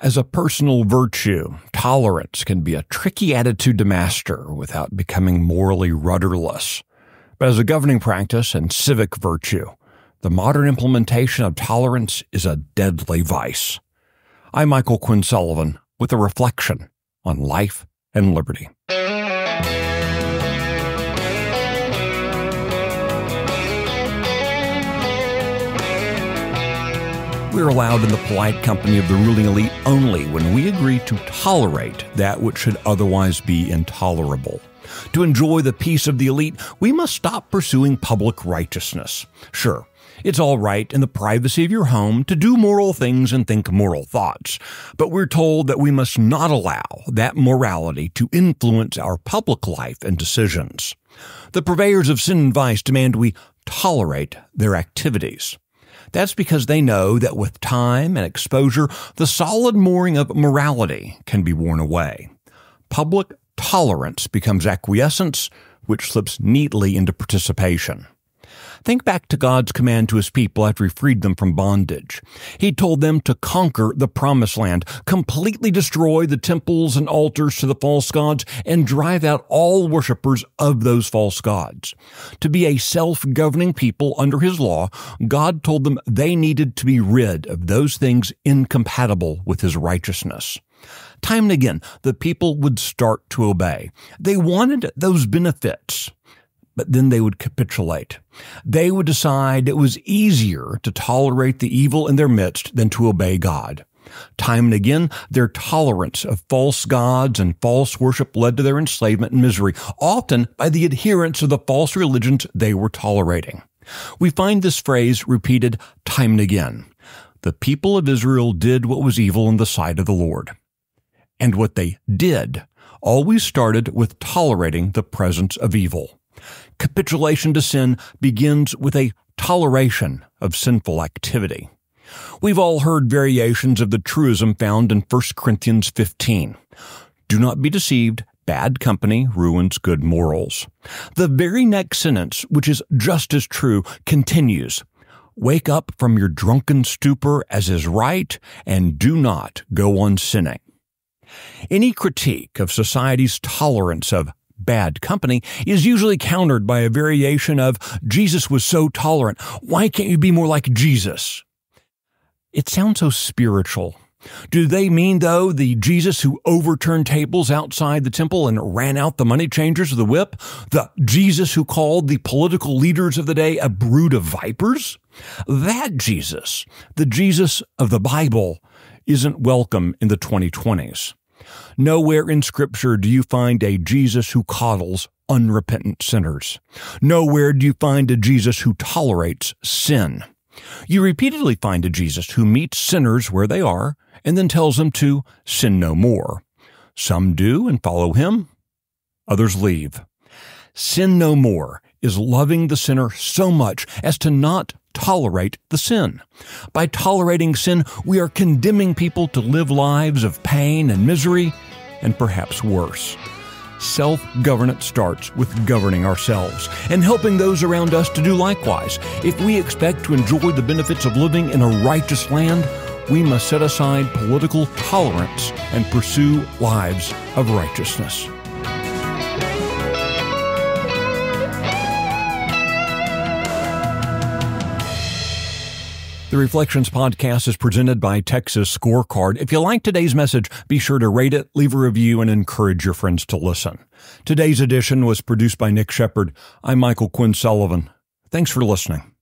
As a personal virtue, tolerance can be a tricky attitude to master without becoming morally rudderless. But as a governing practice and civic virtue, the modern implementation of tolerance is a deadly vice. I'm Michael Quinn Sullivan with a reflection on life and liberty. We're allowed in the polite company of the ruling elite only when we agree to tolerate that which should otherwise be intolerable. To enjoy the peace of the elite, we must stop pursuing public righteousness. Sure, it's all right in the privacy of your home to do moral things and think moral thoughts, but we're told that we must not allow that morality to influence our public life and decisions. The purveyors of sin and vice demand we tolerate their activities. That's because they know that with time and exposure, the solid mooring of morality can be worn away. Public tolerance becomes acquiescence, which slips neatly into participation. Think back to God's command to his people after he freed them from bondage. He told them to conquer the promised land, completely destroy the temples and altars to the false gods, and drive out all worshipers of those false gods. To be a self-governing people under his law, God told them they needed to be rid of those things incompatible with his righteousness. Time and again, the people would start to obey. They wanted those benefits, but then they would capitulate. They would decide it was easier to tolerate the evil in their midst than to obey God. Time and again, their tolerance of false gods and false worship led to their enslavement and misery, often by the adherents of the false religions they were tolerating. We find this phrase repeated time and again. The people of Israel did what was evil in the sight of the Lord. And what they did always started with tolerating the presence of evil. Capitulation to sin begins with a toleration of sinful activity. We've all heard variations of the truism found in 1 Corinthians 15. Do not be deceived, bad company ruins good morals. The very next sentence, which is just as true, continues, wake up from your drunken stupor as is right, and do not go on sinning. Any critique of society's tolerance of bad company is usually countered by a variation of, Jesus was so tolerant, why can't you be more like Jesus? It sounds so spiritual. Do they mean, though, the Jesus who overturned tables outside the temple and ran out the money changers with a whip? The Jesus who called the political leaders of the day a brood of vipers? That Jesus, the Jesus of the Bible, isn't welcome in the 2020s. Nowhere in Scripture do you find a Jesus who coddles unrepentant sinners. Nowhere do you find a Jesus who tolerates sin. You repeatedly find a Jesus who meets sinners where they are and then tells them to sin no more. Some do and follow him. Others leave. Sin no more is loving the sinner so much as to not tolerate the sin. By tolerating sin, we are condemning people to live lives of pain and misery, and perhaps worse. Self-governance starts with governing ourselves and helping those around us to do likewise. If we expect to enjoy the benefits of living in a righteous land, we must set aside political tolerance and pursue lives of righteousness. The Reflections podcast is presented by Texas Scorecard. If you like today's message, be sure to rate it, leave a review, and encourage your friends to listen. Today's edition was produced by Nick Shepard. I'm Michael Quinn Sullivan. Thanks for listening.